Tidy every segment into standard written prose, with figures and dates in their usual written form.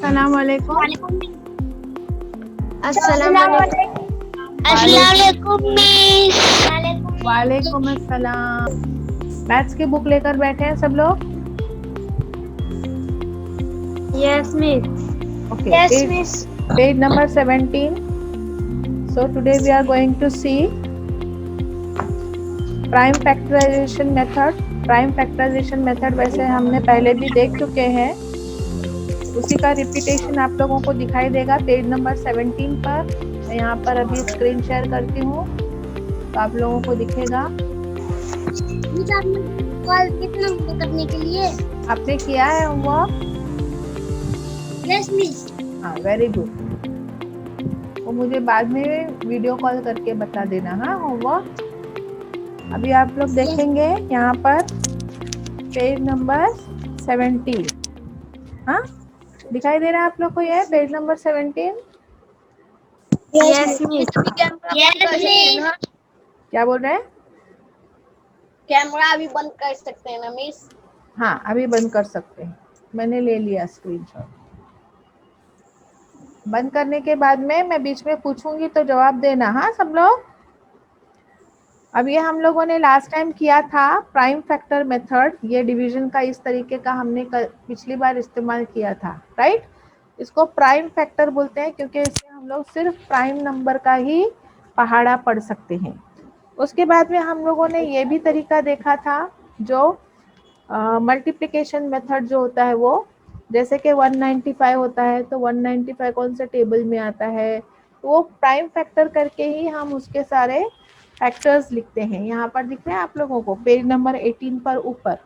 अस्सलाम वालेकुम। अस्सलाम वालेकुम मिस। वालेकुम अस्सलाम। मैथ्स की बुक लेकर बैठे हैं सब लोग? Yes miss. Okay, page number 17. So today we are going to see prime factorization method. Prime factorization method वैसे हमने पहले भी देख चुके हैं, उसी का रिपीटेशन आप लोगों को दिखाई देगा पेज नंबर 17 पर। मैं यहाँ पर अभी स्क्रीन शेयर करती हूँ तो आप लोगों को दिखेगा। कॉल कितना करने के लिए आपने किया है होमवर्क? Yes miss. हाँ, वेरी गुड। वो मुझे बाद में वीडियो कॉल करके बता देना। हाँ, होमवर्क अभी आप लोग देखेंगे यहाँ पर पेज नंबर 17। हाँ, दिखाई दे रहा है आप लोग को? ये पेज नंबर 17। Yes miss. क्या बोल रहे हैं? कैमरा अभी बंद कर सकते हैं ना मिस? हाँ, अभी बंद कर सकते हैं। मैंने ले लिया स्क्रीनशॉट। बंद करने के बाद में मैं बीच में पूछूंगी तो जवाब देना। हाँ सब लोग। अब ये हम लोगों ने लास्ट टाइम किया था प्राइम फैक्टर मेथड। ये डिवीजन का इस तरीके का हमने पिछली बार इस्तेमाल किया था, राइट? इसको प्राइम फैक्टर बोलते हैं क्योंकि इसमें हम लोग सिर्फ प्राइम नंबर का ही पहाड़ा पढ़ सकते हैं। उसके बाद में हम लोगों ने ये भी तरीका देखा था जो मल्टीप्लिकेशन मेथड जो होता है वो, जैसे कि 195 होता है तो 195 कौन से टेबल में आता है, वो प्राइम फैक्टर करके ही हम उसके सारे फैक्टर्स लिखते हैं। यहाँ पर दिख रहे हैं आप लोगों को पेज नंबर 18 पर ऊपर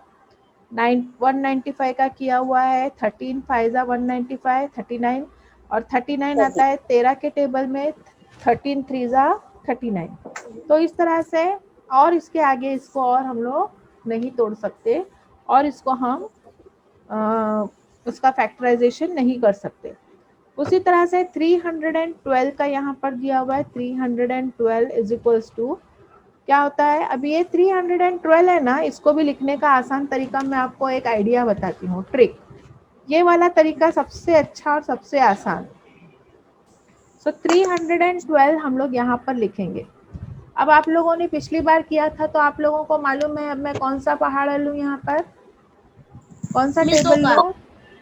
195 का किया हुआ है। 13 फाइजा 195 39, और 39 आता है 13 के टेबल में। 13 थ्रीजा 39। तो इस तरह से, और इसके आगे इसको और हम लोग नहीं तोड़ सकते और इसको हम उसका फैक्टराइजेशन नहीं कर सकते। उसी तरह से 312 का यहाँ पर दिया हुआ है। 312 इज इक्वल्स टू क्या होता है? अभी ये 312 है ना, इसको भी लिखने का आसान तरीका मैं आपको एक आइडिया बताती हूँ, ट्रिक। ये वाला तरीका सबसे अच्छा और सबसे आसान। सो 312 हम लोग यहाँ पर लिखेंगे। अब आप लोगों ने पिछली बार किया था तो आप लोगों को मालूम है अब मैं कौन सा पहाड़ा लूँ यहाँ पर, कौन सा टेबल लूँ?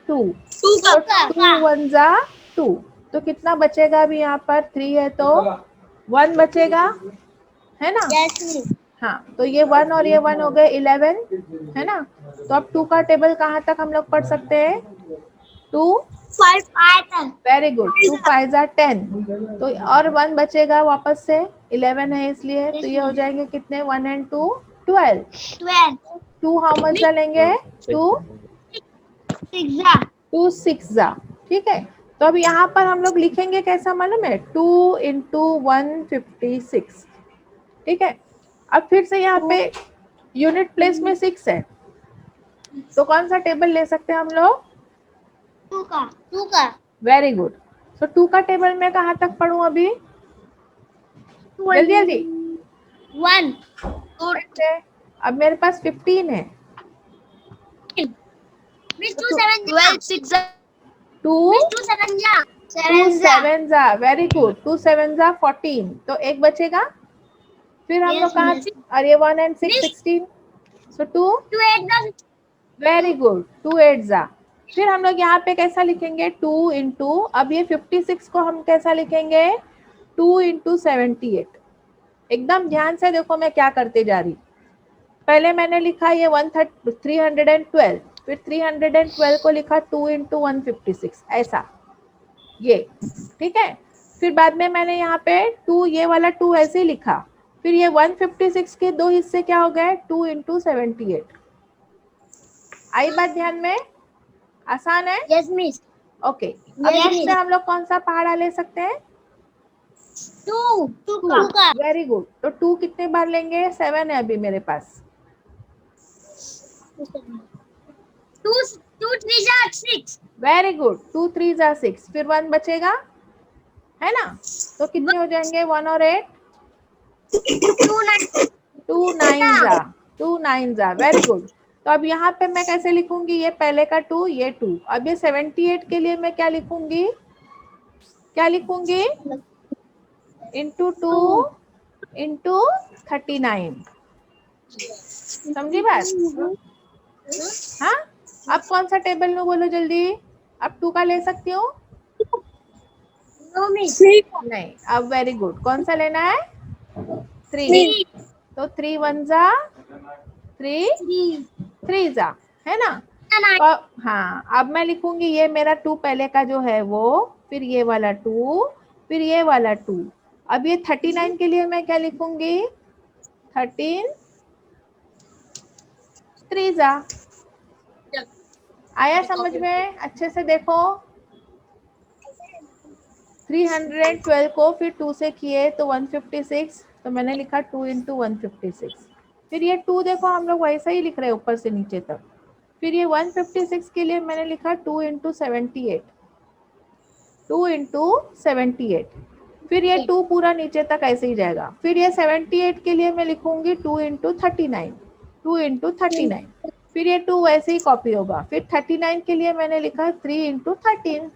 2। तो 2 1 जा 2, तो कितना बचेगा? अभी यहाँ पर 3 है तो 1 बचेगा, है ना? हाँ, तो ये 1 और ये 1 हो गए 11, है ना? तो अब 2 का टेबल कहाँ तक हम लोग पढ़ सकते हैं? 2 वेरी गुड। 2 5 10, तो और 1 बचेगा वापस से, 11 है इसलिए, तो ये हो जाएंगे कितने? 1 and 2 12। 2 हाउ मच जा लेंगे? 2 6 जा, ठीक है। तो अब यहाँ पर हम लोग लिखेंगे कैसा मालूम है? 2 into 156, ठीक है। अब फिर से यहाँ पे यूनिट प्लेस में 6 है तो कौन सा टेबल ले सकते हैं हम लोग? 2 का। Very good. सो 2 का टेबल में कहाँ तक पढ़ूं अभी? जल्दी जल्दी। 1 अब मेरे पास 15 है। 2 7 जा, वेरी गुड। 2 7 जा 14, तो एक बचेगा। फिर हम लोग कहाँ? और ये 1 and 6 16, सो 2 वेरी गुड। 2 8 जा। फिर हम लोग यहाँ पे कैसा लिखेंगे? 2 इंटू, अब ये 56 को हम कैसा लिखेंगे? 2 इंटू 78। एकदम ध्यान से देखो मैं क्या करते जा रही। पहले मैंने लिखा ये 312, फिर 312 को लिखा 2 इंटू 156, ऐसा, ये, ठीक है। फिर बाद में मैंने यहाँ पे 2, ये वाला 2 ऐसे ही लिखा। फिर ये 156 के दो हिस्से क्या हो गए? 2 इंटू 78। आई बात ध्यान में? आसान है? Yes miss. ओके। अब इसमें हम लोग कौन सा पहाड़ा ले सकते हैं? 2 का। Very good. तो 2 कितने बार लेंगे? 7 है अभी मेरे पास। 2 3 जा 6। Very good. 2 3 जा 6, फिर 1 बचेगा, है ना? तो कितने हो जाएंगे? 1 और 8 2 9 जा, 2 9 जा, वेरी गुड। तो अब यहाँ पे मैं कैसे लिखूंगी, ये पहले का 2, ये 2। अब ये 78 के लिए मैं क्या लिखूंगी, क्या लिखूंगी, इंटू 2 इंटू 39। समझी बात? हाँ, अब कौन सा टेबल में बोलो जल्दी, अब 2 का ले सकती हूँ? नहीं, अब वेरी गुड, कौन सा लेना है, 3। तो 3 1 जा 3, 3 जा, है ना? तो हाँ, अब मैं लिखूंगी ये मेरा 2 पहले का जो है वो, फिर ये वाला 2, फिर ये वाला 2। अब ये 39 के लिए मैं क्या लिखूंगी, 13 3 जा। आया समझ में? अच्छे से देखो, 312 को फिर 2 से किए तो 156, तो मैंने लिखा 2 इंटू 156। फिर ये 2 देखो हम लोग वैसा ही लिख रहे हैं ऊपर से नीचे तक। फिर ये 156 के लिए मैंने लिखा 2 इंटू 78, 2 इंटू 78। फिर ये 2 पूरा नीचे तक ऐसे ही जाएगा। फिर ये 78 के लिए मैं लिखूंगी 2 इंटू 39, 2 इंटू 39। फिर ये 2 वैसे ही कॉपी होगा। फिर 39 के लिए मैंने लिखा 3 इंटू 13।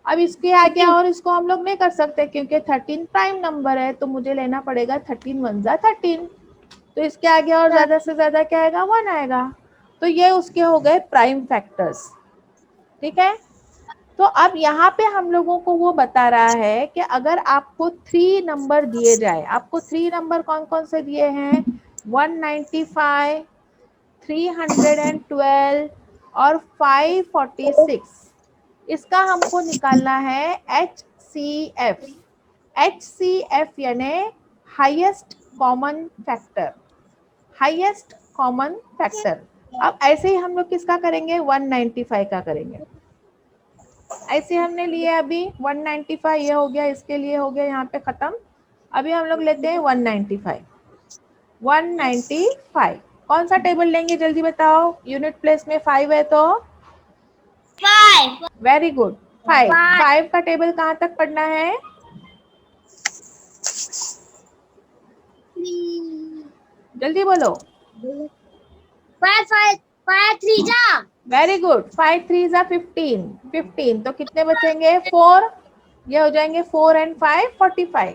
अब इसके आगे और इसको हम लोग नहीं कर सकते क्योंकि 13 प्राइम नंबर है, तो मुझे लेना पड़ेगा 13 1 जा 13। तो इसके आगे और ज्यादा से ज्यादा क्या आएगा, 1 आएगा। तो ये उसके हो गए प्राइम फैक्टर्स। ठीक है, तो अब यहाँ पे हम लोगों को वो बता रहा है कि अगर आपको 3 नंबर दिए जाए, आपको 3 नंबर कौन कौन से दिए हैं, 195, 312 और 546। इसका हमको निकालना है HCF। HCF यानी highest common factor, highest common factor. अब ऐसे ही हम लोग किसका करेंगे, 195 का करेंगे। ऐसे हमने लिए अभी 195, ये हो गया, इसके लिए हो गया यहाँ पे खत्म। अभी हम लोग लेते हैं 195। 195 कौन सा टेबल लेंगे जल्दी बताओ, यूनिट प्लेस में 5 है तो 5। वेरी गुड, 5 का टेबल कहाँ तक पढ़ना है, जल्दी बोलो, 5 3 जा, वेरी गुड, 5 3 जा 15, 15 तो कितने बचेंगे 4, ये हो जाएंगे 4 एंड 5 45।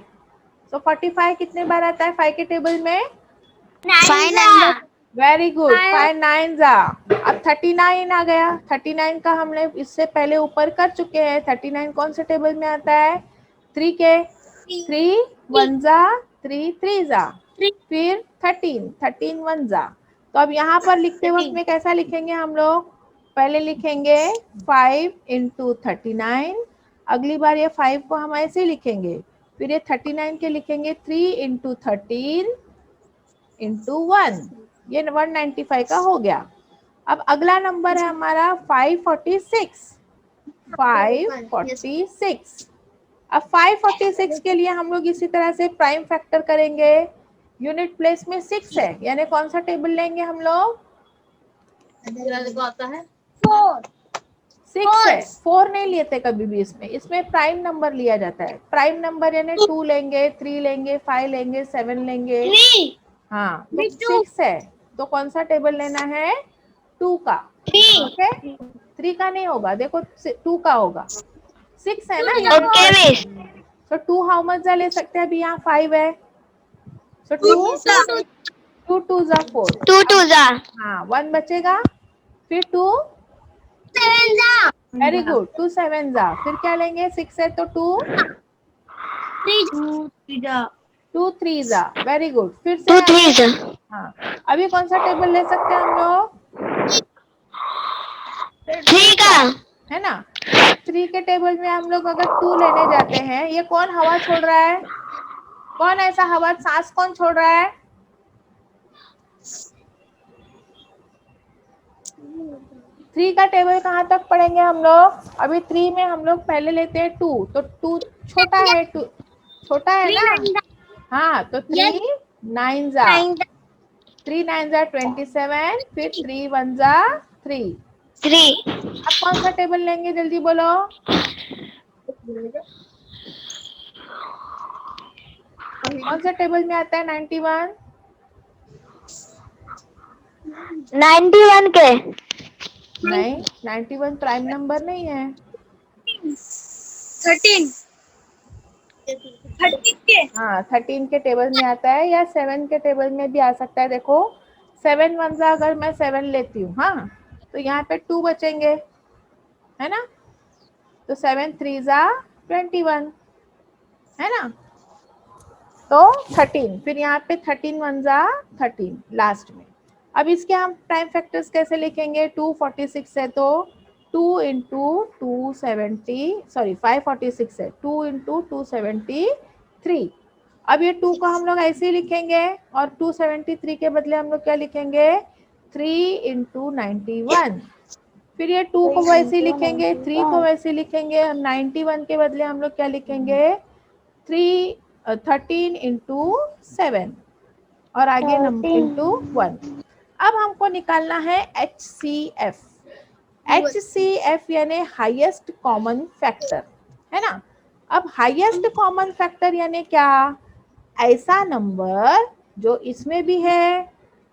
तो 45 कितने बार आता है 5 के टेबल में, 5 जा, वेरी गुड, 5 9 जा। अब 39 आ गया, 39 का हमने इससे पहले ऊपर कर चुके हैं। 39 कौन से टेबल में आता है, 3 के, 3 1 जा 3 3 जा, फिर 13 13 1 जा। तो अब यहाँ पर लिखते वक्त में कैसा लिखेंगे हम लोग, पहले लिखेंगे 5 इंटू 39, अगली बार ये 5 को हम ऐसे लिखेंगे, फिर ये 39 के लिखेंगे 3 इंटू 13 इंटू 1, ये 195 का हो गया। अब अगला नंबर है हमारा 546, 546। अब 546 के लिए हम लोग इसी तरह से प्राइम फैक्टर करेंगे। यूनिट प्लेस में 6 है, यानी कौन सा टेबल लेंगे हम लोग, 4 6 है, 4 नहीं लेते कभी भी, इसमें प्राइम नंबर लिया जाता है। प्राइम नंबर यानी 2 लेंगे, 3 लेंगे, 5 लेंगे, 7 लेंगे। 3 हाँ, तो 6 है, तो कौन सा टेबल लेना है, 2 का। 3 ओके, 3 का नहीं होगा, देखो 2 का होगा, 6 है ना, ओके मिस, तो 2 हाउ मच जा ले सकते हैं, अभी यहाँ 5 है, तो 2 2 जा 4। 2 2 जा, हाँ, 1 बचेगा, फिर 2, 7 जा, वेरी गुड, 2 7 जा, फिर क्या लेंगे, 6 है तो 2 3 जा, 2 3 जा, वेरी गुड, फिर 2 से 3 जा, हाँ, अभी कौन सा टेबल ले सकते हैं हम लोग, 3 का, है ना। 3 के टेबल में हम लोग अगर 2 लेने जाते हैं, ये कौन हवा छोड़ रहा है, कौन ऐसा हवा सांस कौन छोड़ रहा है, 3 का टेबल कहाँ तक पढ़ेंगे हम लोग, अभी 3 में हम लोग पहले लेते हैं 2, तो 2 छोटा है, 2 छोटा है ना, हाँ, तो 3 9 जा, 3 9 जा 27, फिर 3 1 जा 3। 3 अब कौन सा टेबल लेंगे जल्दी बोलो, कौन सा टेबल में आता है 91, 91 के। नहीं, 91 प्राइम नंबर नहीं है। 13 13 के। हाँ, 13 के टेबल में आता है या 7 के टेबल में भी आ सकता है। देखो 7 वन जा, अगर मैं 7 लेती हूँ, हाँ, तो यहाँ पे 2 बचेंगे, है ना। तो 7 3 जा 21, है ना। तो 13, फिर यहाँ पे 13 वन जा 13 लास्ट में। अब इसके हम प्राइम फैक्टर्स कैसे लिखेंगे? 246 है तो 2 इंटू 270, सॉरी 546 है, 2 इंटू 273। अब ये 2 को हम लोग ऐसे ही लिखेंगे, और 273 के बदले हम लोग क्या लिखेंगे? 3 इंटू 91। फिर ये 2 को वैसे ही लिखेंगे, 3 को वैसे लिखेंगे, 91 के बदले हम लोग क्या लिखेंगे? 13 इंटू 7, और आगे नंबर इंटू 1। अब हमको निकालना है HCF। HCF यानी हाईएस्ट कॉमन फैक्टर, है ना। अब हाईएस्ट कॉमन फैक्टर यानी क्या? ऐसा नंबर जो इसमें भी है,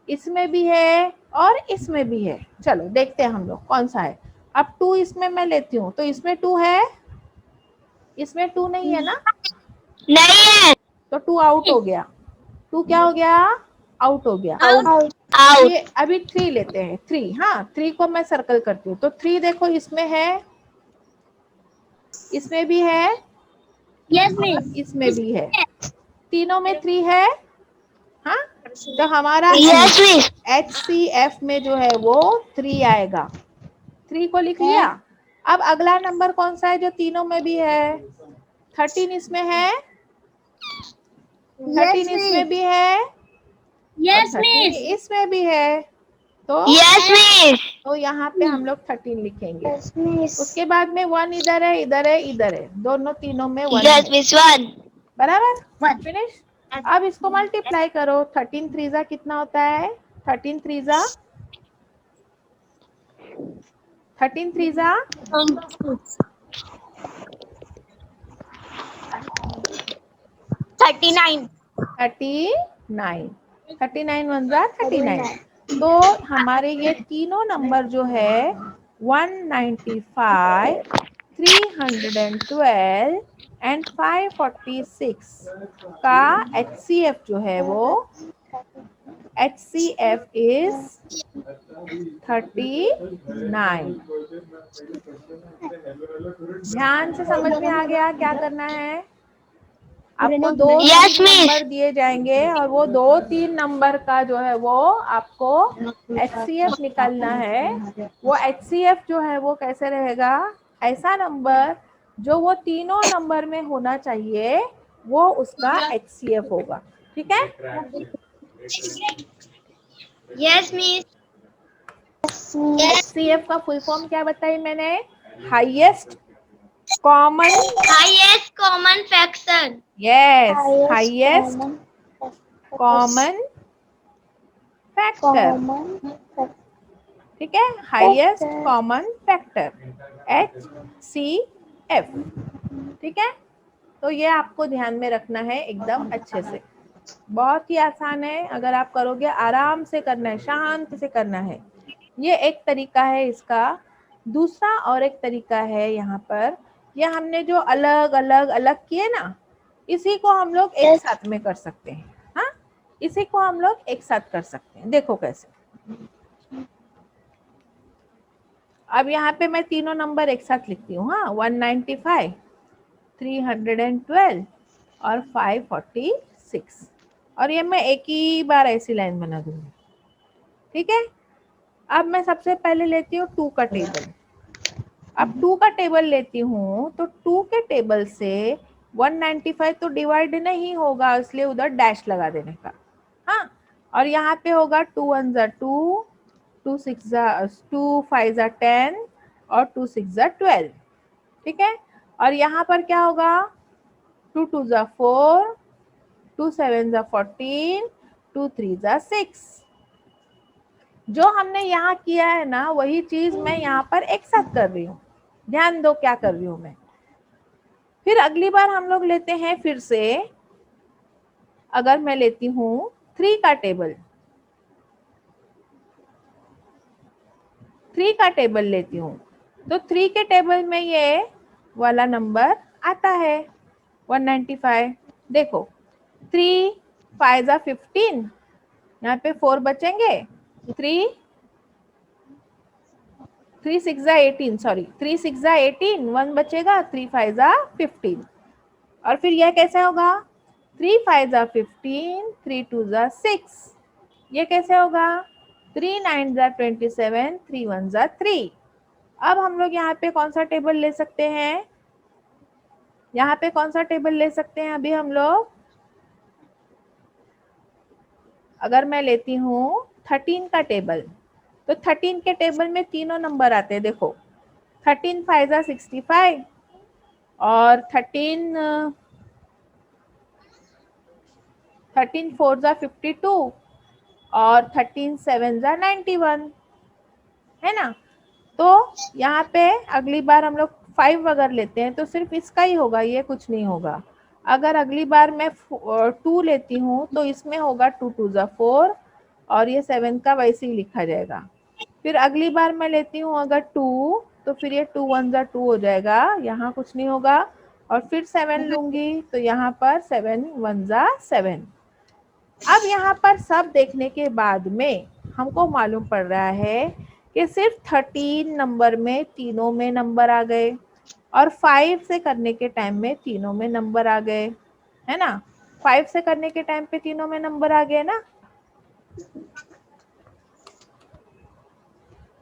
इसमें भी है, और इसमें भी है। चलो देखते हैं हम लोग कौन सा है। अब 2 इसमें मैं लेती हूँ, तो इसमें 2 है, इसमें 2 नहीं है ना, नहीं है। तो 2 आउट हो गया। 2 क्या हो गया? आउट हो गया। आउट। अभी 3 लेते हैं, 3, हाँ 3 को मैं सर्कल करती हूँ, तो 3 देखो इसमें है, इसमें भी है, यस और मिस। इसमें भी है, तीनों में 3 है। हाँ, तो हमारा यस मिस। HCF में जो है वो 3 आएगा। 3 को लिख लिया। अब अगला नंबर कौन सा है जो तीनों में भी है? 13 इसमें है, 13 इसमें भी है, और यस 13 मिस। इसमें भी है। तो यस मिस। तो यहाँ पे हम लोग 13 लिखेंगे। उसके बाद में 1 इधर है, इधर है, इधर है, दोनों तीनों में 1 यस है, मिस 1। बराबर। 1 फिनिश। अब इसको मल्टीप्लाई करो, 13 3 कितना होता है? 13 3 13 3 39। 39, 39 1 39। तो हमारे ये तीनों नंबर जो है 195, 312 एंड 546 का HCF जो है वो HCF इज 39। ध्यान से समझ में आ गया क्या करना है? आपको 2-3 यस मिस। नंबर दिए जाएंगे, और वो 2-3 नंबर का जो है वो आपको HCF निकालना है। वो HCF जो है वो कैसे रहेगा? ऐसा नंबर जो वो तीनों नंबर में होना चाहिए, वो उसका HCF होगा। ठीक है। Yes miss. HCF का फुल फॉर्म क्या बताई मैंने? Highest common, highest common factor. Yes, highest common factor. ठीक है, हाईएस्ट कॉमन फैक्टर, HCF। ठीक है, तो ये आपको ध्यान में रखना है एकदम अच्छे से। बहुत ही आसान है, अगर आप करोगे आराम से करना है, शांत से करना है। ये एक तरीका है इसका। दूसरा और एक तरीका है यहाँ पर, ये हमने जो अलग अलग अलग किए ना, इसी को हम लोग एक साथ में कर सकते हैं। हाँ, इसी को हम लोग एक साथ कर सकते हैं। देखो कैसे। अब यहाँ पे मैं तीनों नंबर एक साथ लिखती हूँ। हाँ, 195, 312 और 546, और ये मैं एक ही बार ऐसी लाइन बना दूंगी। ठीक है। अब मैं सबसे पहले लेती हूँ 2 का टेबल। अब 2 का टेबल लेती हूँ, तो 2 के टेबल से 195 तो डिवाइड नहीं होगा, इसलिए उधर डैश लगा देने का। हाँ, और यहाँ पे होगा 2 1 जा 2, 2 6 जा 2 5 जा 10, और 2 6 जा 12। ठीक है, और यहाँ पर क्या होगा? 2 2 जा 4, 2 7 जा 14, 2 3 जा 6। जो हमने यहाँ किया है ना, वही चीज मैं यहाँ पर एक साथ कर रही हूँ। ध्यान दो क्या कर रही हूँ मैं। फिर अगली बार हम लोग लेते हैं फिर से, अगर मैं लेती हूँ 3 का टेबल, 3 का टेबल लेती हूँ तो 3 के टेबल में ये वाला नंबर आता है 195। देखो 3 5 15, यहाँ पे 4 बचेंगे, 3 6 18, सॉरी 3 6 18, 1 बचेगा, 3 5 15। और फिर यह कैसे होगा, 3 5 15, 3 2 6। ये कैसे होगा, 3 9 27, 3 1 3। अब हम लोग यहाँ पे कौन सा टेबल ले सकते हैं, यहाँ पे कौन सा टेबल ले सकते हैं अभी हम लोग, अगर मैं लेती हूँ 13 का टेबल, तो 13 के टेबल में तीनों नंबर आते हैं। देखो 13 5 65 और 13 4 52 और 13 7 91, है ना। तो यहाँ पे अगली बार हम लोग 5 अगर लेते हैं तो सिर्फ इसका ही होगा, ये कुछ नहीं होगा। अगर अगली बार मैं 2 लेती हूँ तो इसमें होगा 2 2 4 और ये 7 का वैसे ही लिखा जाएगा। फिर अगली बार मैं लेती हूँ अगर 2, तो फिर ये 2 1 2 हो जाएगा, यहाँ कुछ नहीं होगा। और फिर 7 लूंगी तो यहाँ पर 7 1 7। अब यहाँ पर सब देखने के बाद में हमको मालूम पड़ रहा है कि सिर्फ 13 नंबर में तीनों में नंबर आ गए और 5 से करने के टाइम में तीनों में नंबर आ गए, है ना। 5 से करने के टाइम पे तीनों में नंबर आ गए ना,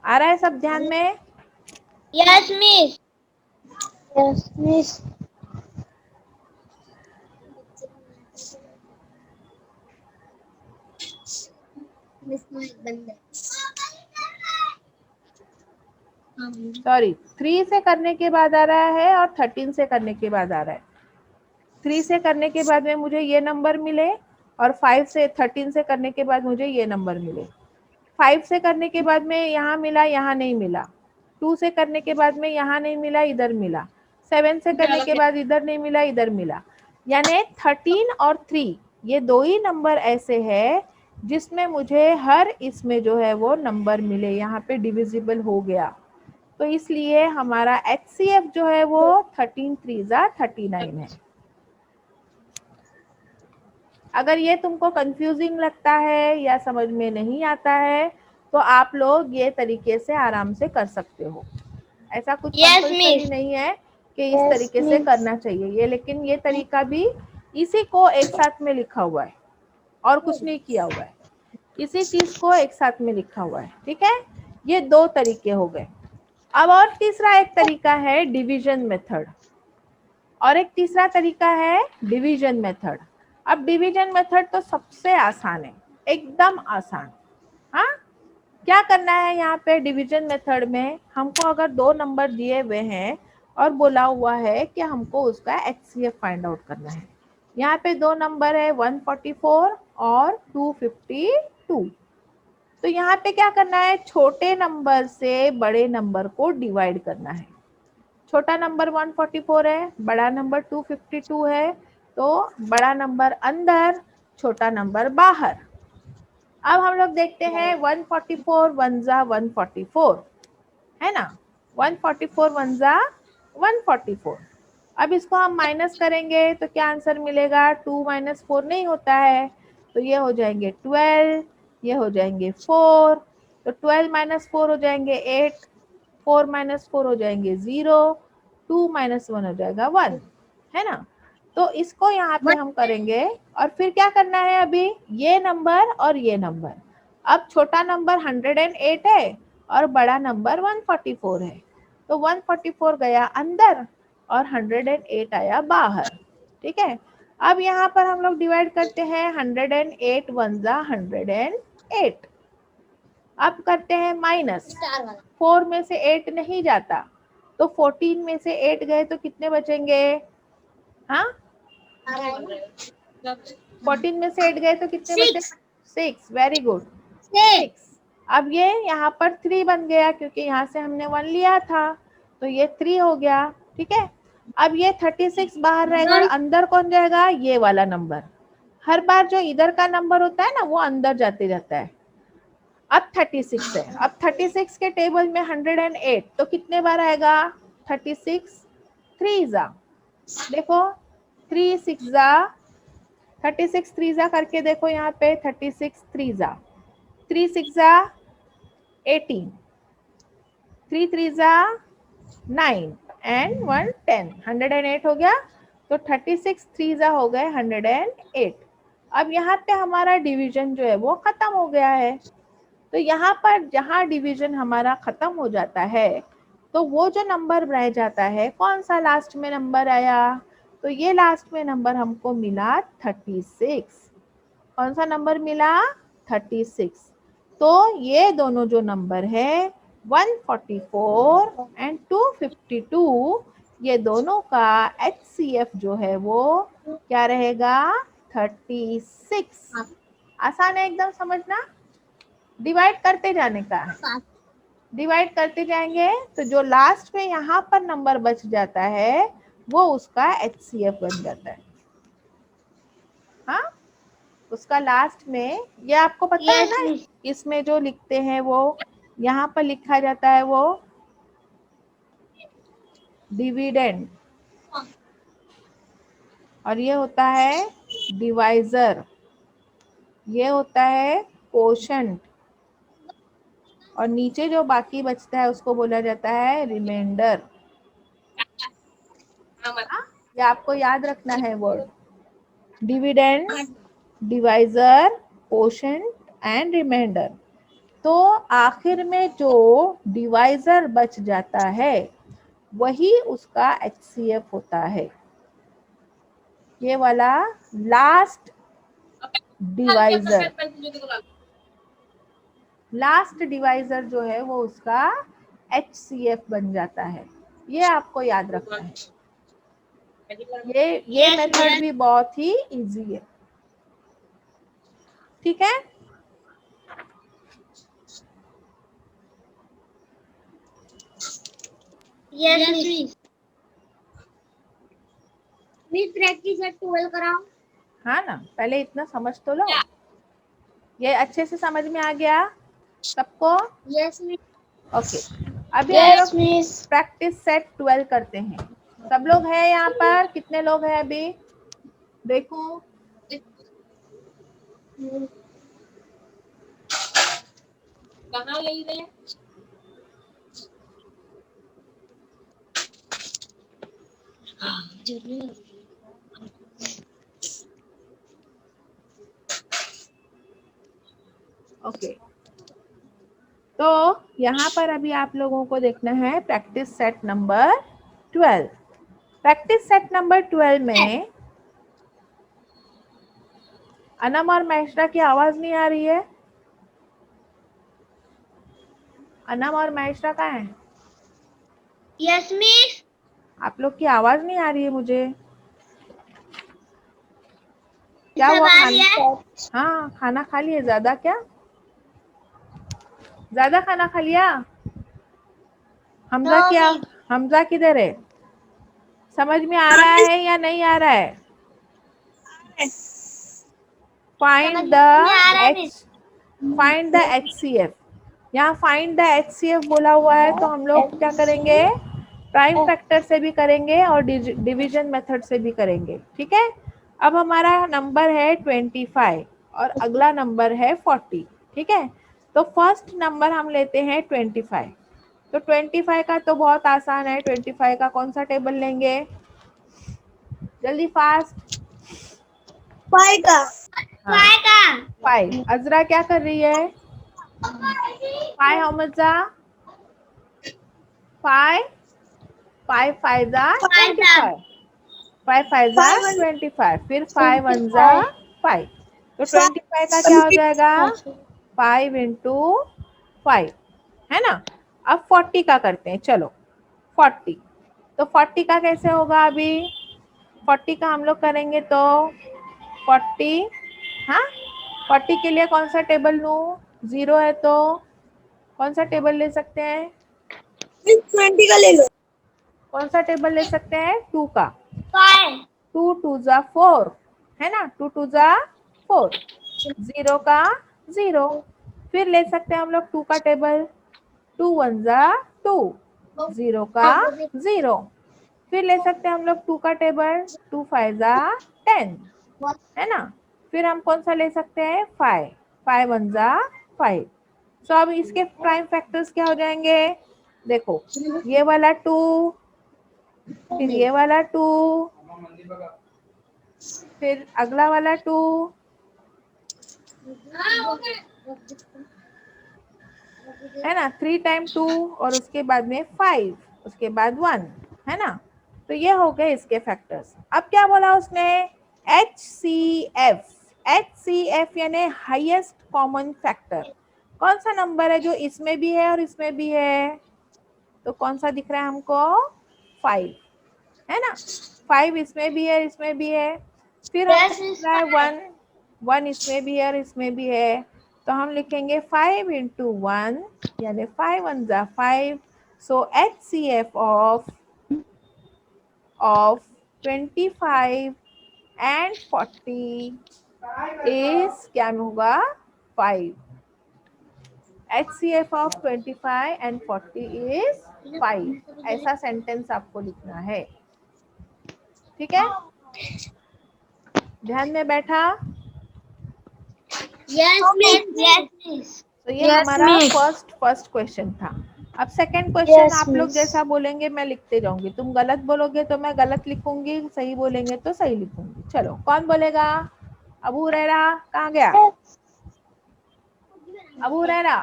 आ रहा है सब ध्यान में। Yes miss. Yes miss. Sorry 3 से करने के बाद आ रहा है और 13 से करने के बाद आ रहा है। 3 से करने के बाद में मुझे ये नंबर मिले और 5 से 13 से करने के बाद मुझे ये नंबर मिले। 5 से करने के बाद में यहाँ मिला, यहाँ नहीं मिला। 2 से करने के बाद में यहाँ नहीं मिला, इधर मिला। 7 से करने के बाद इधर नहीं मिला, इधर मिला। यानी 13 और 3 ये दो ही नंबर ऐसे हैं जिसमें मुझे हर इसमें जो है वो नंबर मिले, यहाँ पे डिविजिबल हो गया। तो इसलिए हमारा HCF जो है वो 13 3 39 है। अगर ये तुमको कंफ्यूजिंग लगता है या समझ में नहीं आता है तो आप लोग ये तरीके से आराम से कर सकते हो। ऐसा कुछ कंपल्सरी नहीं है कि इस तरीके से करना चाहिए ये, लेकिन ये तरीका भी इसी को एक साथ में लिखा हुआ है और कुछ नहीं किया हुआ है, इसी चीज को एक साथ में लिखा हुआ है। ठीक है, ये दो तरीके हो गए। अब और तीसरा एक तरीका है डिवीजन मेथड, और एक तीसरा तरीका है डिवीजन मेथड। अब डिवीजन मेथड तो सबसे आसान है, एकदम आसान। हाँ, क्या करना है यहाँ पे डिवीजन मेथड में, हमको अगर दो नंबर दिए हुए हैं और बोला हुआ है कि हमको उसका HCF फाइंड आउट करना है। यहाँ पे दो नंबर है 144 और 252। तो यहाँ पे क्या करना है, छोटे नंबर से बड़े नंबर को डिवाइड करना है। छोटा नंबर 144 है, बड़ा नंबर 252 है, तो बड़ा नंबर अंदर, छोटा नंबर बाहर। अब हम लोग देखते हैं 144 1 जा 144, है ना। 144 1 जा 144। अब इसको हम माइनस करेंगे तो क्या आंसर मिलेगा, 2 - 4 नहीं होता है, तो ये हो जाएंगे 12, ये हो जाएंगे 4, तो 12 - 4 हो जाएंगे 8, 4 - 4 हो जाएंगे 0, 2 - 1 हो जाएगा 1, है ना। तो इसको यहाँ पे हम करेंगे और फिर क्या करना है, अभी ये नंबर और ये नंबर। अब छोटा नंबर 108 है और बड़ा नंबर 144 है, तो 144 गया अंदर और 108 आया बाहर। ठीक है, अब यहाँ पर हम लोग डिवाइड करते हैं 108 1 जा 108। अब करते हैं माइनस, 4 में से 8 नहीं जाता, तो 14 में से 8 गए तो कितने बचेंगे, हाँ 14 में से 8 गए तो कितने बचे, 6। Very good, 6। अब ये यहाँ पर 3 बन गया क्योंकि यहाँ से हमने 1 लिया था, तो ये 3 हो गया। ठीक है, अब ये 36 बाहर रहेगा और अंदर कौन जाएगा, ये वाला नंबर। हर बार जो इधर का नंबर होता है ना वो अंदर जाते जाता है, अब 36 है, अब 36 के टेबल में 108 तो कितने बार आएगा? 36 3 जा, देखो 3 6 जा, 36 3 जा करके देखो यहाँ पे 36 3 जा, 3 6 जा 18, 3 3 जा 9 एंड 1 10, 108 हो गया। तो 36 3 जा हो गए 108। अब यहाँ पे हमारा डिवीजन जो है वो खत्म हो गया है। तो यहाँ पर जहाँ डिवीजन हमारा खत्म हो जाता है तो वो जो नंबर रह जाता है, कौन सा लास्ट में नंबर आया? तो ये लास्ट में नंबर हमको मिला 36। कौन सा नंबर मिला? 36। तो ये दोनों जो नंबर है 144 एंड 252, ये दोनों का HCF जो है वो क्या रहेगा? 36। आसान है एकदम समझना, डिवाइड करते जाने का है, डिवाइड करते जाएंगे तो जो लास्ट में यहाँ पर नंबर बच जाता है वो उसका HCF बन जाता है। हाँ, उसका लास्ट में, ये आपको पता है Yes, ना, miss. इसमें जो लिखते हैं वो यहाँ पर लिखा जाता है वो डिविडेंड, और ये होता है डिवाइजर, ये होता है कोशंट, और नीचे जो बाकी बचता है उसको बोला जाता है रिमाइंडर। ये आपको याद रखना है word, dividend, divisor, quotient and remainder. तो आखिर में जो डिवाइजर बच जाता है वही उसका HCF होता है। ये वाला लास्ट डिवाइजर, लास्ट डिवाइजर जो है वो उसका HCF बन जाता है। ये आपको याद रखना है। ये Yes, मेथड miss. भी बहुत ही इजी है, ठीक है। Yes, miss. Miss practice eight 12 कराओ। हाँ ना, पहले इतना समझ तो लो। ये अच्छे से समझ में आ गया सबको? Yes miss. ओके, अभी हम Yes, लोग miss. प्रैक्टिस सेट 12 करते हैं। सब लोग हैं यहाँ पर? कितने लोग हैं अभी? देखो, कहाँ गई रे? ओके, तो यहाँ पर अभी आप लोगों को देखना है practice set number 12। Practice set number 12 में अनम और महेश्रा की आवाज नहीं आ रही है। अनम और महेश्रा कहाँ है? Yes, miss. आप लोग की आवाज नहीं आ रही है मुझे। क्या सब हुआ? आ खाना? रही है? हाँ, खाना खा लिए? ज्यादा क्या? ज्यादा खाना खा लिया? हमजा No, क्या? miss. हमजा किधर है? समझ में आ रहा है या नहीं आ रहा है? फाइंड समझ द में आ रहा है, H, miss. Find the HCF। यहाँ फाइंड द HCF बोला हुआ है तो हम लोग क्या करेंगे? प्राइम फैक्टर से भी करेंगे और डिवीजन मेथड से भी करेंगे, ठीक है। अब हमारा नंबर है 25 और अगला नंबर है 40, ठीक है। तो फर्स्ट नंबर हम लेते हैं 25। तो 25 का तो बहुत आसान है। 25 का कौन सा टेबल लेंगे? जल्दी फास्ट। पाई का। हाँ, Bye का. 5। अजरा क्या कर रही है? 5 हाउ मच जा? 5 5 5 जा 25, 5 5 जा 25, फिर 5 1 जा 5। तो 25 का क्या हो जाएगा? 5 इंटू 5, है ना। अब 40 का करते हैं, चलो 40। तो 40 का कैसे होगा? अभी 40 का हम लोग करेंगे तो 40, हाँ 40 के लिए कौन सा टेबल लूँ? 0 है तो कौन सा टेबल ले सकते हैं? 20 का ले लो। कौन सा टेबल ले सकते हैं? 2 का। Bye. 2 2 जा 4, है ना, 2 2 जा 4। 0 का 0, फिर ले सकते हैं हम लोग 2 का टेबल, 2 1 जा 2, 0 का 0। फिर ले सकते हैं हम लोग 2 का टेबल, 2 5 जा 10, है ना। फिर हम कौन सा ले सकते हैं 5, 5 1 जा 5। सो अब इसके प्राइम फैक्टर्स क्या हो जाएंगे, देखो ये वाला 2, फिर ये वाला 2, फिर अगला वाला 2, है ना, 3 टाइम 2, और उसके बाद में 5, उसके बाद 1, है ना। तो ये हो गए इसके फैक्टर्स। अब क्या बोला उसने, HCF, HCF यानी हाईएस्ट कॉमन फैक्टर। कौन सा नंबर है जो इसमें भी है और इसमें भी है, तो कौन सा दिख रहा है हमको, 5, है ना। 5 इसमें भी है, इसमें भी है। फिर हमको दिख रहा है 1, 1 इसमें भी है और इसमें भी है, तो हम लिखेंगे 5 into 1 यानी 5 1 जा 5। सो HCF of 25 and 40 is क्या में होगा 5। HCF of 25 and 40 is 5। ऐसा सेंटेंस आपको लिखना है, ठीक है, ध्यान में बैठा। Yes, miss. Yes, miss. तो ये हमारा फर्स्ट क्वेश्चन था। अब सेकंड क्वेश्चन आप लोग जैसा बोलेंगे मैं लिखते जाऊंगी, तुम गलत बोलोगे तो मैं गलत लिखूंगी, सही बोलेंगे तो सही लिखूंगी। चलो कौन बोलेगा, अबू हुरैरा कहाँ गया, अबू हुरैरा,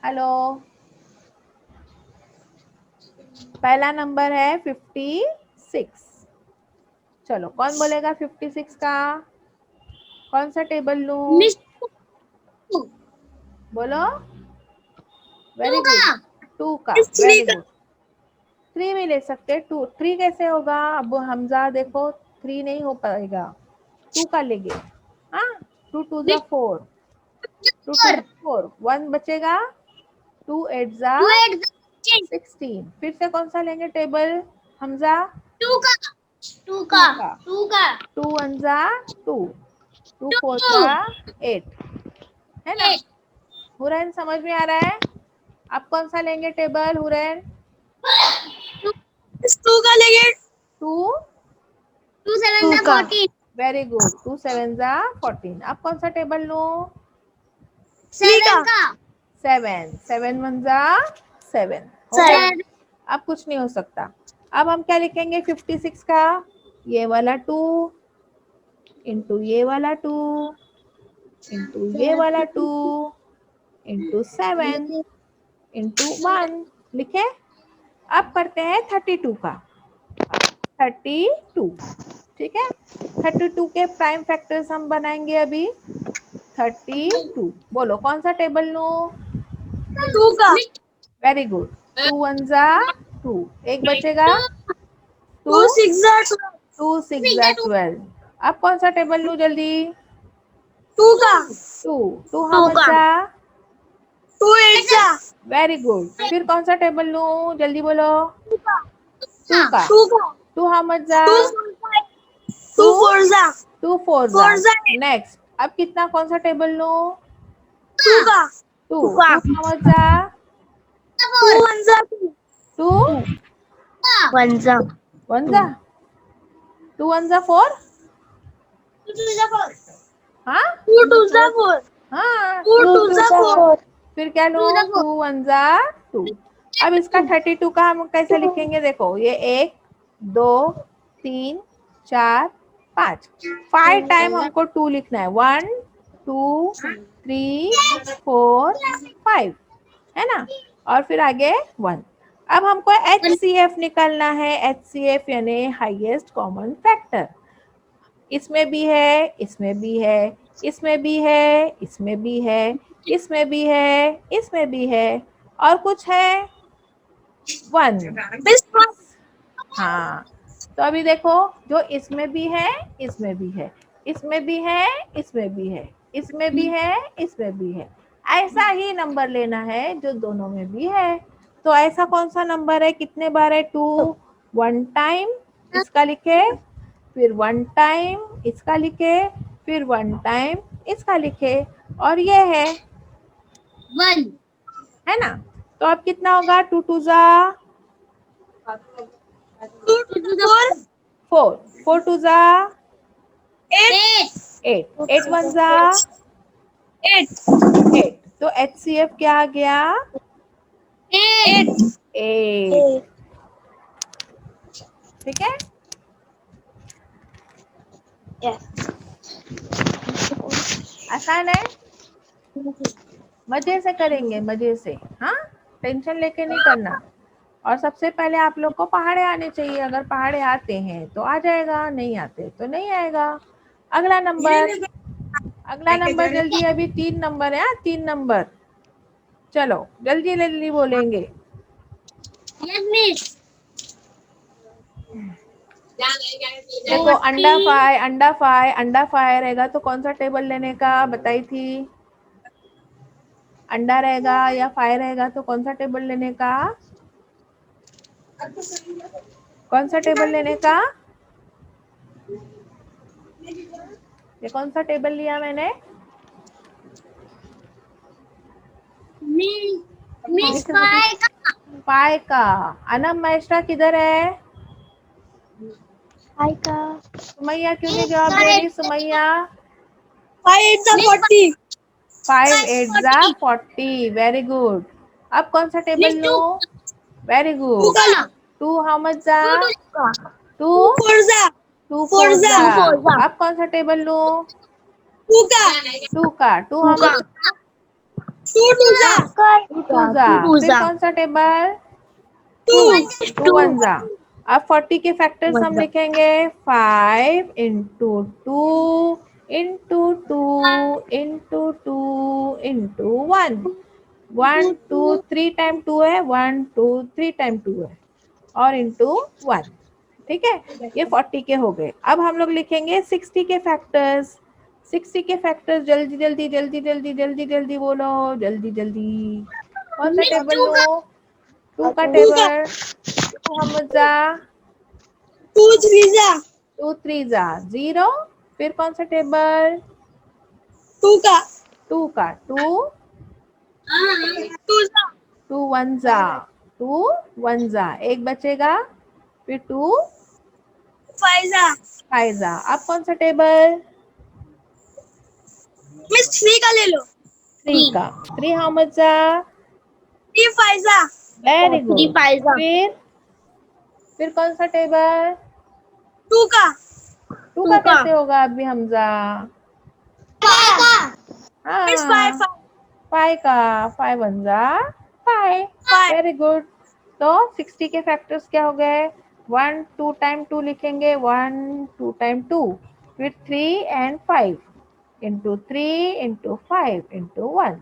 हेलो। पहला नंबर है 56। चलो कौन बोलेगा 56 का, कौन सा टेबल लूं, Miss. बोलो। वेरी गुड, 2 का, वेरी गुड। 3 भी ले सकते, 2 3 कैसे होगा, अब हमजा देखो 3 नहीं हो पाएगा, 2 का लेंगे। हाँ 2 2 जा 4, 2 2 जा 4, 1 बचेगा, 2 8 जा 16। फिर से कौन सा लेंगे टेबल हमजा, 2 का 2 का, 2 का 2 1 जा 2, 2 4 जा 8, है ना। हुरैन समझ में आ रहा है, आप कौन सा लेंगे टेबल हुरैन, 2 का लेंगे, 2 2 7 जा 14, वेरी गुड, 2 7 जा 14। अब कौन सा टेबल लूं, 7 का 7, 7 1 जा 7, हो गया, अब कुछ नहीं हो सकता। अब हम क्या लिखेंगे 56 का, ये वाला 2 इंटू ये वाला 2 इंटू ये वाला 2 इंटू 7 इंटू 1 लिखे। अब करते हैं 32 का, 32, ठीक है। 32 के प्राइम फैक्टर्स हम बनाएंगे अभी। 32 बोलो कौन सा टेबल लूं, 2 का वेरी गुड, 2 1 जा 2, एक बचेगा 2 2 6 जा 2 6 जा 12। अब कौन सा टेबल लूं जल्दी, 2 का 2 2 how much जा 2 8 जा वेरी गुड। फिर कौन सा टेबल लूं जल्दी बोलो, 2 का 2 how much जा 2 4 जा 2 4 जा। नेक्स्ट अब कितना कौन सा टेबल लूं, 2 का 2 2 how much जा 2 1 जा 2 1 जा 1 जा 2 1 जा 4, 2 जा 4 हाँ 2 2 जा 4 हाँ 2 2 जा 4 फिर क्या लूं 2 1 जा 2। अब इसका 32 का हम कैसे लिखेंगे, देखो ये 1 2 3 4 5, 5 टाइम हमको 2 लिखना है, 1 2 3 4 5, है ना, और फिर आगे 1। अब हमको HCF निकालना है, HCF यानी हाईएस्ट कॉमन फैक्टर। इसमें भी है, इसमें भी है, इसमें भी है, इसमें भी है, इसमें भी है, इसमें भी है, और कुछ है 1। हाँ तो अभी देखो जो इसमें भी है, इसमें भी है, इसमें भी है, इसमें भी है, इसमें भी है, इसमें भी है, ऐसा ही नंबर लेना है जो दोनों में भी है। तो ऐसा कौन सा नंबर है, कितने बार है 2, 1 टाइम इसका लिखे, फिर 1 टाइम इसका लिखे, फिर 1 टाइम इसका लिखे, और ये है 1 है ना। तो अब कितना होगा, 2 2 जा 2 to the 4 4, 4 2 जा 8 8, 8 1 जा 8 8, तो HCF क्या आ गया, 8 8। ठीक है, आसान है, मजे से करेंगे, मजे से, हाँ, टेंशन लेके नहीं करना। और सबसे पहले आप लोग को पहाड़े आने चाहिए, अगर पहाड़े आते हैं तो आ जाएगा, नहीं आते तो नहीं आएगा। अगला नंबर, अगला नंबर जल्दी, अभी 3 नंबर है, 3 नंबर, चलो जल्दी जल्दी बोलेंगे। Yes, miss. देखो अंडा फ्राई रहेगा तो कौन सा टेबल लेने का बताई थी, अंडा रहेगा या फ्राई रहेगा तो कौन सा टेबल लेने का, कौन सा टेबल लेने का, ये कौन सा टेबल लिया मैंने, Miss Pai का पाई का। अनम माइस्ट्रा किधर है, Hi का सुमैया क्यों नहीं जवाब दे रही, सुमैया, 5 8 the 40 5 8 जा 40, वेरी गुड। अब कौन सा टेबल Miss लूं, वेरी 2 गुड, का 2 हाउ मच जा, 2 2 4 जा 2 4 4 जा जा। अब कौन सा टेबल लूं, 2 का 2 हाउ मच, 2 2 जा 2 जा। फिर कौन सा टेबल, 2 2 1 जा। अब 40 के फैक्टर्स हम लिखेंगे, 5 into 2 into 2 into 2 into 1, 1 2 3 time 2 है, 1 2 3 टाइम 2 है, और इंटू 1। ठीक है, ये 40 के हो गए। अब हम लोग लिखेंगे 60 के फैक्टर्स, 60 के फैक्टर्स, जल्दी जल्दी जल्दी जल्दी जल्दी जल्दी बोलो, जल्दी जल्दी। कौन सा टेबल लो, 2 का 2 का टेबल, 2 हम जा 2 3 जा 2 3 जा 0। फिर कौन सा टेबल, 2 का 2 का 2 2 जा 2 1 जा 2 1 जा, एक बचेगा, फिर 2 5 जा 5 जा। अब कौन सा टेबल, मिस 3 का ले लो 3 का, 3 हाउ मच जा, 3 5 जा वेरी 3 गुड। 5 जा फिर कौन सा टेबल, 2 का 2 का कैसे होगा अभी हमजा, मिस हाँ 5 5 का, 5 1 जा 5, 5 वेरी गुड। तो 60 के फैक्टर्स क्या हो गए, 1 2 टाइम 2 लिखेंगे, 1 2 टाइम 2, फिर 3 एंड 5 इंटू 3 इंटू 5 इंटू 1।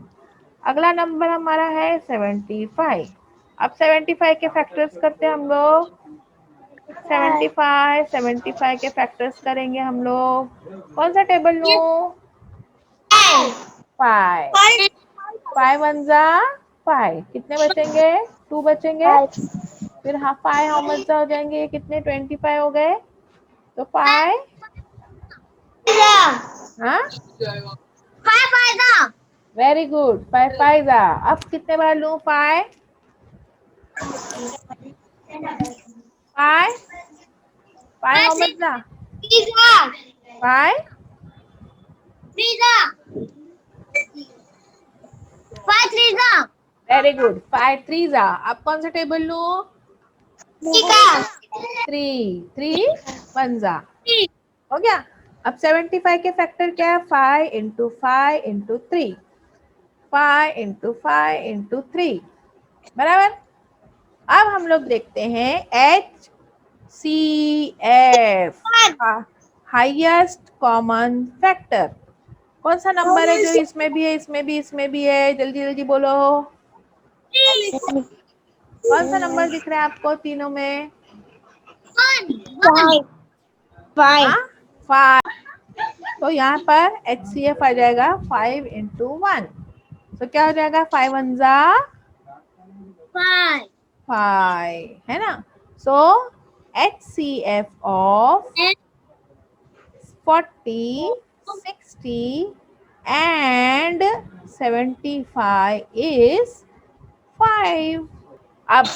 अगला नंबर हमारा है 75। अब 75 के फैक्टर्स करते हैं हम लोग, 75 के फैक्टर्स करेंगे हम लोग। कौन सा टेबल लूं, 5, 5 1 जा 5, कितने बचेंगे, 2 बचेंगे। फिर हाँ 5 हाउ मच जा हो जाएंगे, कितने 25 हो गए, तो 5 हाँ 5 जा वेरी गुड, 5 5 जा। अब कितने बार लूं, 5 5 5 हाउ मच जा, 5 वेरी गुड, 5 3 जा। अब कौन सा टेबल लूं, 3 3 1 जा, हो गया। अब 75 के फैक्टर क्या है, 5 इंटू 5 इंटू 3, 5 इंटू 5 इंटू 3, बराबर। अब हम लोग देखते हैं HCF, हाईएस्ट कॉमन फैक्टर। कौन सा नंबर है जो इसमें भी है, इसमें भी, इसमें भी है, जल्दी जल्दी बोलो। कौन सा नंबर दिख रहा है आपको तीनों में, 5 हाँ 5। तो यहाँ पर HCF आ जाएगा 5 इंटू 1, तो क्या हो जाएगा, 5 1 जा 5, है ना। सो HCF ऑफ 40 60 and 75 is 5. अब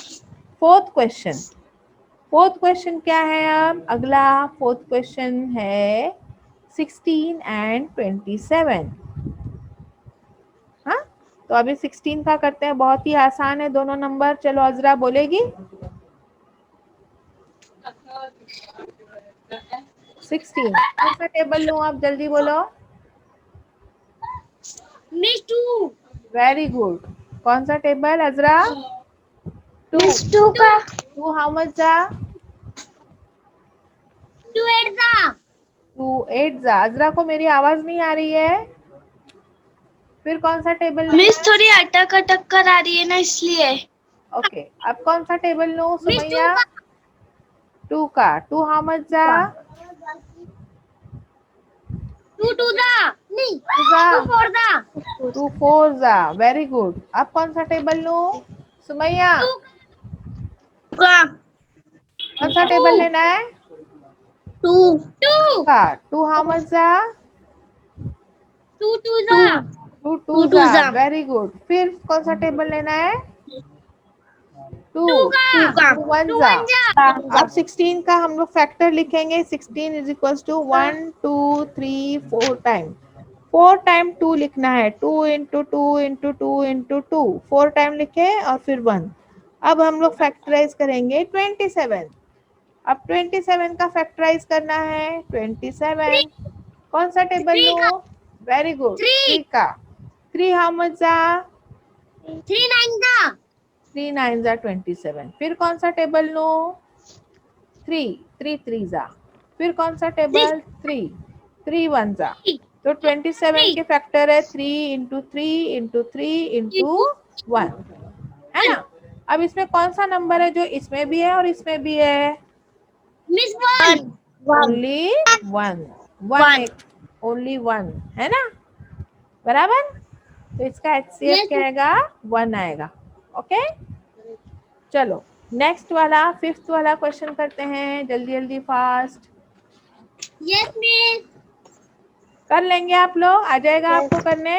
फोर्थ क्वेश्चन क्या है? अब अगला फोर्थ क्वेश्चन है 16 and 27. हाँ, तो अभी 16 का करते हैं, बहुत ही आसान है दोनों नंबर। चलो अजरा बोलेगी 16 कौन सा टेबल लूं? आप जल्दी बोलो। मिस 2। Very good. कौन सा टेबल अजरा? 2। मिस 2 का 2 हाउ मच जा? 2 8 का 2 8 जा। अजरा को मेरी आवाज नहीं आ रही है। फिर कौन सा टेबल लेना मिस है? थोड़ी अटक अटक कर आ रही है ना, इसलिए। ओके, अब कौन सा टेबल लूं मिस 2 सुमैया? का 2 का। 2 हाउ मच जा? 2 2 दा नहीं 2 जा। 2 4 दा 2 4 जा। Very good. अब कौन सा टेबल लूं सुमैया? 2 का कौन सा टेबल लेना है? 2 2 का। 2 हाउ मच जा? 2 2 दा 2 2 2 2 जा। दा वेरी गुड। फिर कौन सा टेबल लेना है? 2 2 का 2 1 2 जा। 1 जा अब 16 का हम लोग फैक्टर लिखेंगे। 16 is equal to 1 2 3 4 time. 4 time 2 लिखना है। 2 इंटू 2 इंटू 2 इंटू 2 4 टाइम लिखे और फिर 1। अब हम लोग फैक्टराइज करेंगे 27। अब 27 का फैक्टराइज करना है। 27 कौन सा टेबल 3 लूं? का वेरी गुड। 3 3 का। 3 हाउ मच जा? 3 9 दा 3 9 जा 27। फिर कौन सा टेबल लूं? 3 3 3 जा। फिर कौन सा 3 टेबल? 3 3 1 जा। 3 तो 27 के 3 फैक्टर है 3 इंटू 3 इंटू 3 इंटू 1, है ना? अब इसमें कौन सा नंबर है जो इसमें भी है और इसमें भी है? Miss 1 only 1। 1 ओनली 1 है ना? बराबर। तो इसका HCF यस क्या आएगा? 1 आएगा। ओके, चलो नेक्स्ट वाला फिफ्थ वाला क्वेश्चन करते हैं। जल्दी जल्दी फास्ट यस मिस कर लेंगे आप लोग। आ जाएगा आपको करने?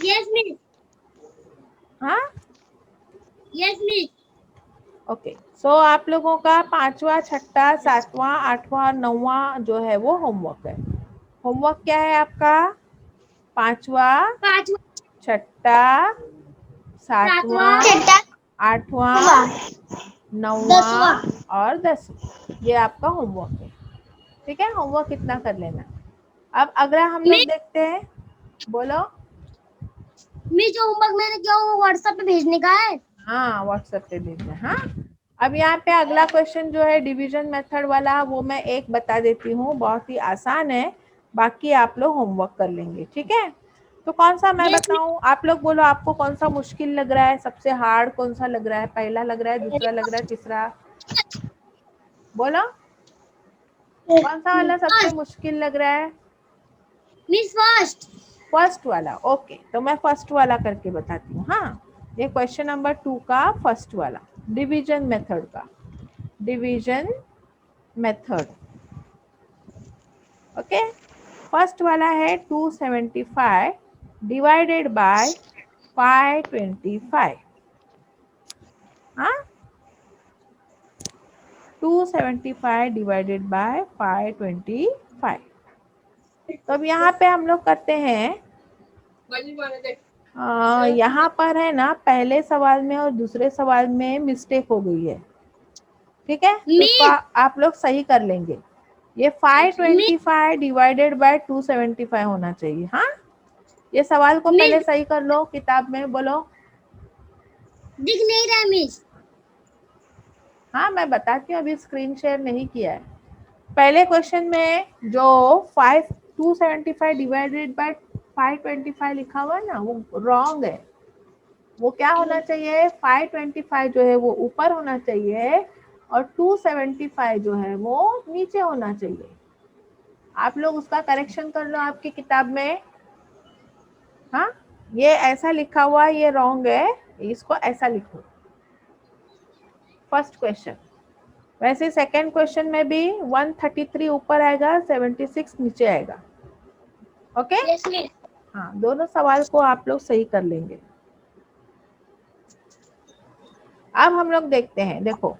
यस मिस हाँ, यस मिस ओके। सो आप लोगों का 5वां 6वां 7वां 8वां और 9वां जो है वो होमवर्क है। होमवर्क क्या है आपका? 5वां 5 6वां 7वां 7वां 8वां 9वां 10वां और 10वां, ये आपका होमवर्क है। ठीक है, होमवर्क इतना कर लेना। अब अगला हम लोग मिस देखते हैं। बोलो। मिस जो होमवर्क मैंने किया वो व्हाट्सएप पे भेजने का है। हाँ, व्हाट्सएप पे भेजना। हाँ, अब यहाँ पे अगला क्वेश्चन जो है डिवीजन मेथड वाला, वो मैं एक बता देती हूँ, बहुत ही आसान है। बाकी आप लोग होमवर्क कर लेंगे। ठीक है, तो कौन सा मैं यस बताऊं? आप लोग बोलो आपको कौन सा मुश्किल लग रहा है, सबसे हार्ड कौन सा लग रहा है? पहला लग रहा है, दूसरा लग रहा है, तीसरा? बोलो कौन सा वाला सबसे मुश्किल लग रहा है? मिस फर्स्ट फर्स्ट वाला। ओके, तो मैं फर्स्ट वाला करके बताती हूँ। हाँ, ये क्वेश्चन नंबर 2 का फर्स्ट वाला डिवीजन मेथड का। Division method. ओके, फर्स्ट वाला है 275 डिवाइडेड बाय 525। हाँ, 275 डिवाइडेड बाय 525। तो अब यहाँ पे हम लोग करते हैं, यहाँ पर है ना, पहले सवाल में और दूसरे सवाल में मिस्टेक हो गई है। ठीक है, तो उसको मिस आप लोग सही कर लेंगे। ये 525 डिवाइडेड बाय 275 होना चाहिए। हाँ, ये सवाल को मिस पहले सही कर लो किताब में। बोलो। दिख नहीं रहा मिस। हाँ, मैं बताती हूँ, अभी स्क्रीन शेयर नहीं किया है। पहले क्वेश्चन में जो 275 डिवाइडेड बाय 525 लिखा हुआ है ना, वो रॉन्ग है। वो क्या होना चाहिए? 525 जो है वो ऊपर होना चाहिए और 275 जो है वो नीचे होना चाहिए। आप लोग उसका करेक्शन कर लो आपकी किताब में। हाँ, ये ऐसा लिखा हुआ है, ये रॉन्ग है, इसको ऐसा लिखो। First question. वैसे सेकंड क्वेश्चन में भी 133 ऊपर आएगा, 76 नीचे आएगा। ओके। Yes miss. हाँ, दोनों सवाल को आप लोग सही कर लेंगे। अब हम लोग देखते हैं, देखो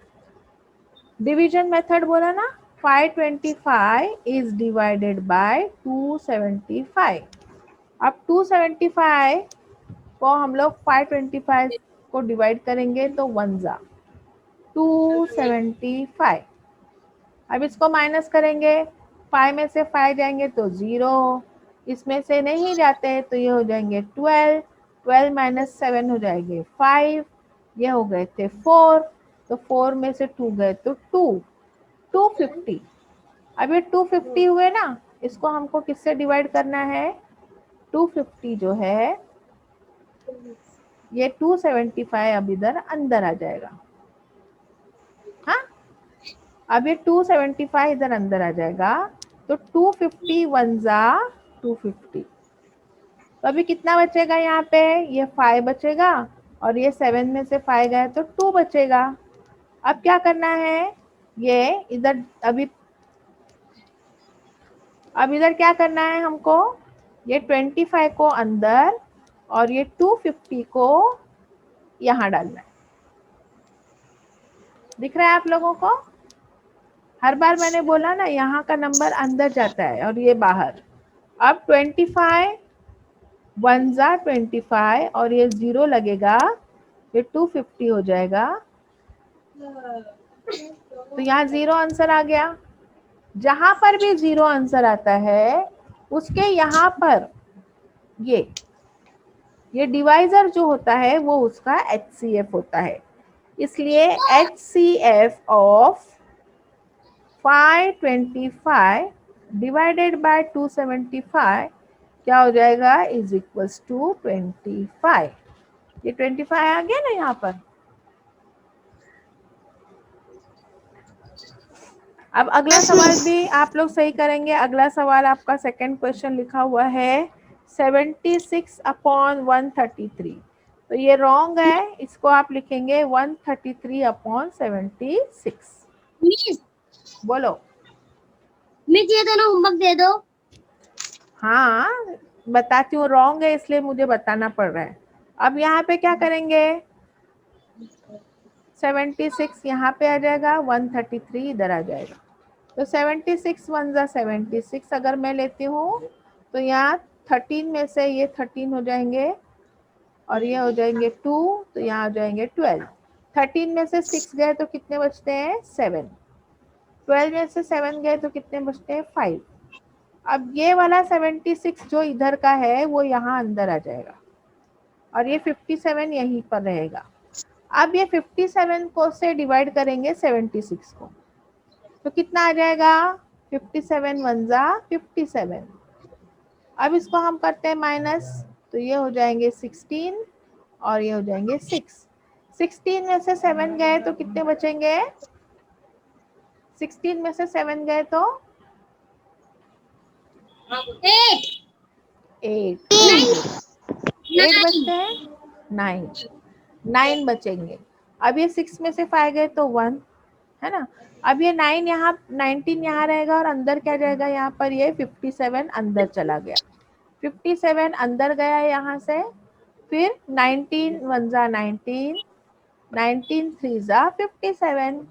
डिवीजन मेथड बोला ना, 525 इज डिवाइडेड बाय 275। अब 275 को हम लोग 525 को डिवाइड करेंगे तो 1 जा 275। अब इसको माइनस करेंगे, 5 में से 5 जाएंगे तो 0, इसमें से नहीं जाते हैं तो ये हो जाएंगे 12, 12 माइनस 7 हो जाएंगे 5, ये हो गए थे 4, तो 4 में से 2 गए तो 2, 250। अब ये 250 हुए ना, इसको हमको किससे डिवाइड करना है, 250 जो है ये 275 अब इधर अंदर आ जाएगा। हाँ, अब ये 275 इधर अंदर आ जाएगा, तो 250 1 जा 250। तो अभी कितना बचेगा यहाँ पे, ये 5 बचेगा और ये 7 में से 5 गए तो 2 बचेगा। अब क्या करना है, ये इधर अब इधर क्या करना है हमको, ये 25 को अंदर और ये 250 को यहाँ डालना है। दिख रहा है आप लोगों को, हर बार मैंने बोला ना यहाँ का नंबर अंदर जाता है और ये बाहर। अब 25 1 जा 25 और ये 0 लगेगा, ये 250 हो जाएगा, तो यहाँ 0 आंसर आ गया। जहां पर भी 0 आंसर आता है उसके यहाँ पर ये डिवाइजर जो होता है वो उसका HCF होता है। इसलिए HCF ऑफ 525 डिवाइडेड बाय 275 क्या हो जाएगा, इज इक्वल्स टू 25। ये 25 आ गया ना यहाँ पर। अब अगला सवाल भी आप लोग सही करेंगे। अगला सवाल आपका सेकंड क्वेश्चन लिखा हुआ है 76/133। तो ये रॉन्ग है, इसको आप लिखेंगे 133/76। मिस बोलो। मिस ये दोनों होमवर्क दे दो। हाँ बताती हूँ, रॉन्ग है इसलिए मुझे बताना पड़ रहा है। अब यहाँ पे क्या करेंगे, 76 यहाँ पे आ जाएगा, 133 इधर आ जाएगा। तो 76 1 जा 76 अगर मैं लेती हूँ तो यहाँ 13 में से ये 13 हो जाएंगे और ये हो जाएंगे 2, तो यहाँ हो जाएंगे 12। 13 में से 6 गए तो कितने बचते हैं, 7। 12 में से 7 गए तो कितने बचते हैं, 5। अब ये वाला 76 जो इधर का है वो यहाँ अंदर आ जाएगा और ये 57 यहीं पर रहेगा। अब ये 57 को से डिवाइड करेंगे 76 को, तो कितना आ जाएगा, 57 1 जा 57। अब इसको हम करते हैं माइनस, तो ये हो जाएंगे 16 और ये हो जाएंगे 6। 16 में से 7 गए तो कितने बचेंगे, 16 में से 7 गए तो 8 8 बचते हैं, 9 बचेंगे। अब ये 6 में से 5 गए तो 1 है ना। अब ये 9 यहाँ 19 यहाँ रहेगा और अंदर क्या जाएगा, यहाँ पर ये 57 अंदर चला गया, 57 अंदर गया यहाँ से। फिर 19 1 जा 19, 19 3 जा 57।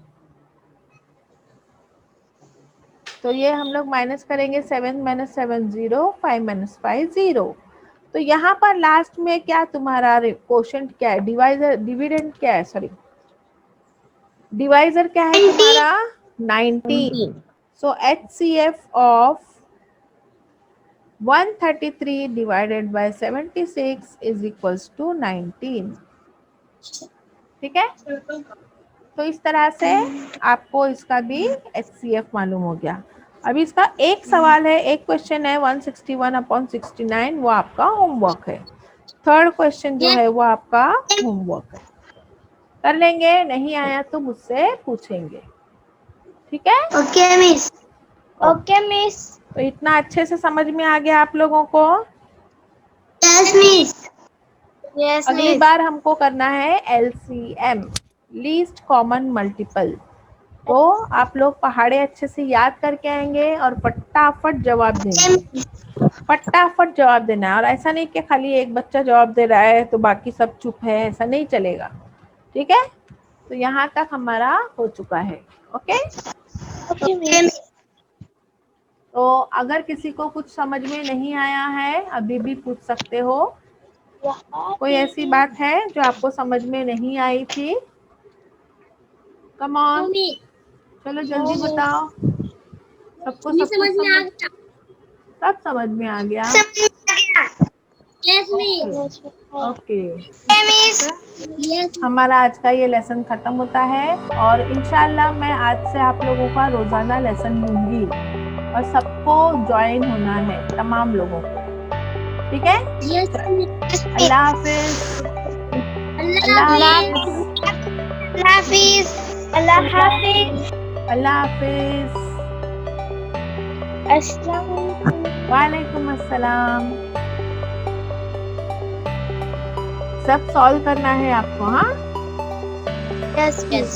तो ये हम लोग माइनस करेंगे, 7 माइनस 7 0, 5 माइनस 5 0। तो यहाँ पर लास्ट में क्या तुम्हारा क्वोशंट क्या है, डिवाइजर डिविडेंड क्या है, सॉरी डिवाइजर क्या है तुम्हारा, 19। So HCF of 133 divided by 76 is equals to 19। ठीक है, तो इस तरह से आपको इसका भी HCF मालूम हो गया। अभी इसका एक सवाल है, एक क्वेश्चन है 161/69, वो आपका होमवर्क है। थर्ड क्वेश्चन जो है वो आपका होमवर्क है, कर लेंगे, नहीं आया तो मुझसे पूछेंगे। ठीक है, ओके मिस। Okay miss. तो इतना अच्छे से समझ में आ गया आप लोगों को। Yes miss. यस अगली मिस। बार हमको करना है LCM, लीस्ट कॉमन मल्टीपल। तो आप लोग पहाड़े अच्छे से याद करके आएंगे और फटाफट जवाब देंगे। फटाफट जवाब देना है, और ऐसा नहीं कि खाली एक बच्चा जवाब दे रहा है तो बाकी सब चुप है, ऐसा नहीं चलेगा। ठीक है, तो यहाँ तक हमारा हो चुका है। ओके, तो अगर किसी को कुछ समझ में नहीं आया है अभी भी पूछ सकते हो। कोई ऐसी बात है जो आपको समझ में नहीं आई थी? कम ऑन, मम्मी चलो जल्दी बताओ। सबको मम्मी सब समझ कुछ में आ गया। सब समझ में आ गया। Yes miss. ओके, यस हमारा आज का ये लेसन खत्म होता है, और इंशाल्लाह मैं आज से आप लोगों का रोजाना लेसन लूंगी, और सबको ज्वाइन होना है, तमाम लोगों को। ठीक है, यस मिस। अल्लाह हाफिज। अल्लाह हाफिज। अल्लाह हाफिज। अल्लाह हाफिज। अस्सलाम वालेकुम। वालेकुम अस्सलाम। सब सॉल्व करना है आपको। हाँ, यस मिस।